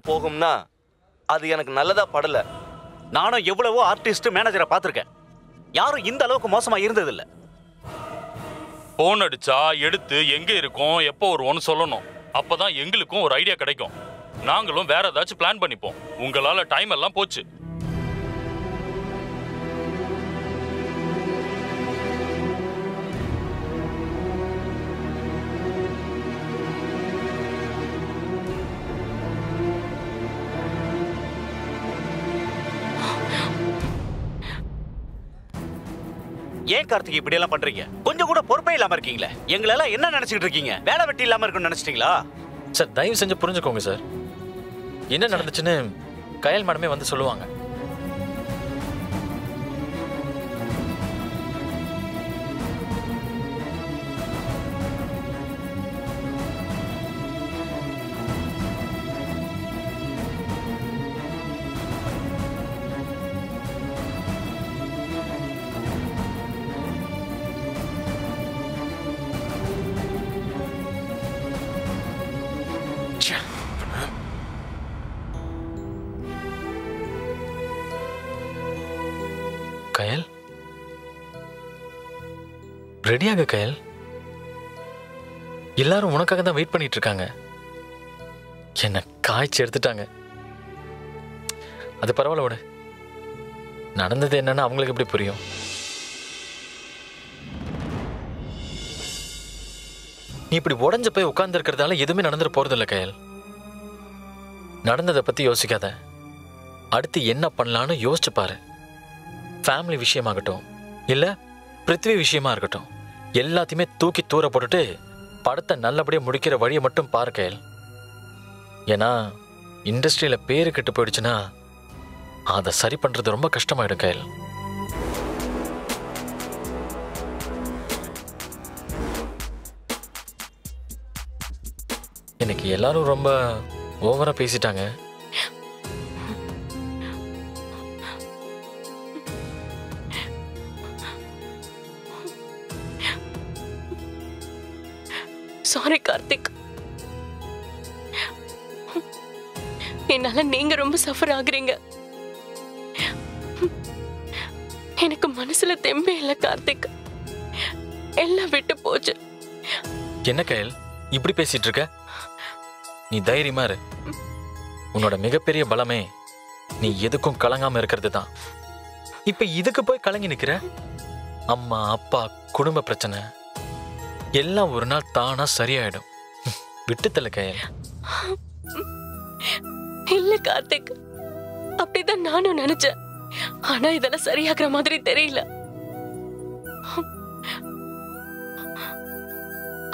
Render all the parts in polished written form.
போகும்னா அது எனக்கு நல்லதா படல. நானும் எவ்வளவோ ஆர்டிஸ்ட் மேனேஜரை பார்த்துருக்கேன். யாரும் இந்த அளவுக்கு மோசமா இருந்ததில்ல. போன் அடிச்சா எடுத்து எங்க இருக்கோம் எப்போ வருவோம்னு சொல்லணும். அப்பதான் எங்களுக்கும் ஒரு ஐடியா கிடைக்கும். நாங்களும் வேற ஏதாச்சும் பிளான் பண்ணிப்போம். உங்களால டைம் எல்லாம் போச்சு. ஏன் கார்த்திக் இப்படி எல்லாம் பண்றீங்க? கொஞ்சம் கூட பொறுப்பே இல்லாம இருக்கீங்களே. எங்களெல்லாம் என்ன நினைச்சிட்டு இருக்கீங்க? வேலை வெட்டி இல்லாம இருக்குன்னு நினைச்சிட்டீங்களா? சார் தயவு செஞ்சு புரிஞ்சுக்கோங்க சார். என்ன நடந்துச்சுன்னு கயல் மேடமே வந்து சொல்லுவாங்க. கயல், ரெடியாக கயல். எல்லாரும் உனக்காக தான் வெயிட் பண்ணிட்டு இருக்காங்க. என்ன காய்ச்சி எடுத்துட்டாங்க. அது பரவாயில்ல விட. நடந்தது என்னன்னு அவங்களுக்கு எப்படி புரியும்? நீ இப்படி உடஞ்சு போய் உட்கார்ந்து இருக்கிறதால எதுவுமே நடந்துட போறதில்ல கயல். நடந்ததை பத்தி யோசிக்காத. அடுத்து என்ன பண்ணலான்னு யோசிச்சு பாரு. ஃபேமிலி விஷயமாகட்டும் இல்ல பிருத்திவி விஷயமா இருக்கட்டும், எல்லாத்தையுமே தூக்கி தூர போட்டுட்டு படத்தை நல்லபடியா முடிக்கிற வழியை மட்டும் பாரு கயல். ஏன்னா இண்டஸ்ட்ரியில பேரு கெட்டு போயிடுச்சுன்னா அதை சரி பண்றது ரொம்ப கஷ்டமாயிடும் கயல். இன்னைக்கு எல்லாரும் ரொம்ப ஓவரா பேசிட்டாங்க. சாரி கார்த்திக். என்னால நீங்க ரொம்ப சஃபர் ஆகுறீங்க. எனக்கு மனசுல தெம்பே இல்ல கார்த்திக். எல்லாம் விட்டு போச்சு. என்ன கயல் இப்படி பேசிட்டு இருக்க? நீ தைரியமா இரு. உன்னோட மிகப்பெரிய பலமே நீ எதுக்கும் கலங்காம இருக்கிறது தான். இப்ப இதுக்கு போய் கலங்கி நிக்கிற? அம்மா அப்பா குடும்ப பிரச்சனை எல்லாம் ஒரு நாள் தானா சரியாயிடும். விட்டுத்தல கயல். இல்ல கார்த்திக், அப்படிதான் நானும் நினைச்சேன். ஆனா இதெல்லாம் சரியாகிற மாதிரி தெரியல.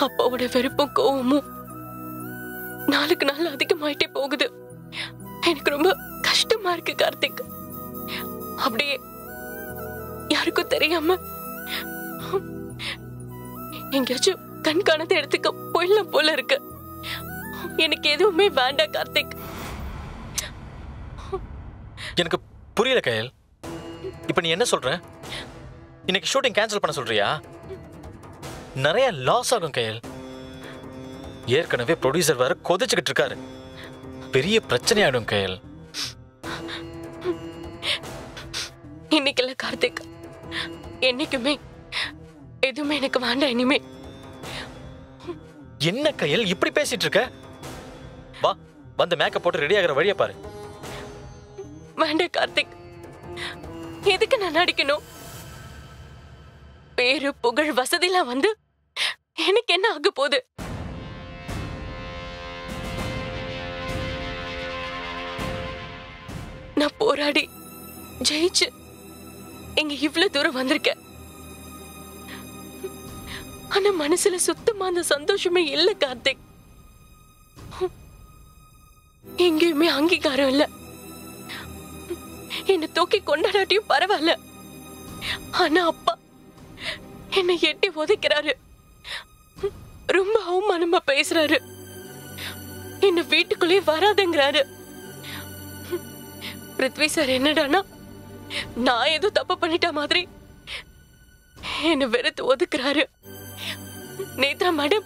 அப்பாவோட வெறுப்பும் கோவமும் நாளுக்கு நாள் அதிகமாயிட்டே போகுது. எனக்கு ரொம்ப கஷ்டமா இருக்கு கார்த்திக். அப்படியே யாருக்கும் தெரியாம எங்கேயாச்சும் கண்காணத்தை எடுத்துக்க போயிடலாம் போல இருக்கு. எனக்கு எதுவுமே வேண்டாம் கார்த்திக். எனக்கு புரியல கயல். இப்ப நீ என்ன சொல்ற? இன்னைக்கு ஷூட்டிங் கேன்சல் பண்ண சொல்றியா? நிறைய லாஸ் ஆகும் கயல். ஏற்கனவே ப்ரொடியூசர் வேற கொதிச்சுக்கிட்டு இருக்காரு. பெரிய பிரச்சனை ஆயிடும் கயல். இன்னைக்கு இல்ல கார்த்திக், என்னைக்குமே எதுவுமே எனக்கு வேண்டாம் இனிமே. என்ன கயல் இப்படி பேசிட்டு இருக்க? வா வந்து மேக்கப் போட்டு ரெடி ஆகிற வழியை பாரு. வேண்டாம் கார்த்திக். எதுக்கு நான் நடிக்கணும்? பேரு புகழ் வசதிலாம் வந்து எனக்கு என்ன ஆக போகுது? நான் போராடி ஜெயிச்சு இங்க இவ்வளவு தூரம் வந்திருக்கேன். ஆனா மனசுல சுத்தமா அந்த சந்தோஷமே இல்ல கார்த்திக். எங்கேயுமே அங்கீகாரம் இல்ல. என்ன தூக்கி கொண்டாடாட்டியும் பரவாயில்ல. ஆனா அப்பா என்னை எட்டி உதைக்கிறாரு. ரொம்ப அவமானமா பேசுறாரு. என்ன வீட்டுக்குள்ளே வராதுங்கிறாரு. பிருத்வி சார் என்னடானா நான் ஏதோ தப்பு பண்ணிட்ட மாதிரி என்ன வெறுத்து ஒதுக்குறாரு. நேத்ரா மேடம்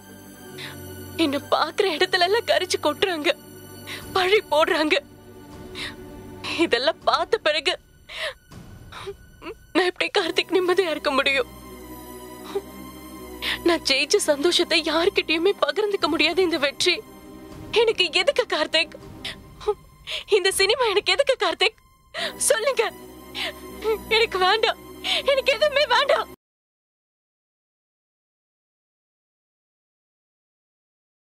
என்ன பாக்குற இடத்துல எல்லாம் கரிச்சு கொட்டுறாங்க. பழி போடுறாங்க. இதெல்லாம் பார்த்த பிறகு நான் எப்படி கார்த்திக் நிம்மதியா இருக்க முடியும்? நான் ஜெயிச்ச சந்தோஷத்தை யாருக்கிட்டயுமே பகிர்ந்துக்க முடியாத இந்த வெற்றி எனக்கு எதுக்கு கார்த்திக்? இந்த சினிமா எனக்கு எதுக்கு கார்த்திக்? சொல்லுங்க. எனக்கு வேண்டாம். எனக்கு எதுவுமே வேண்டாம்.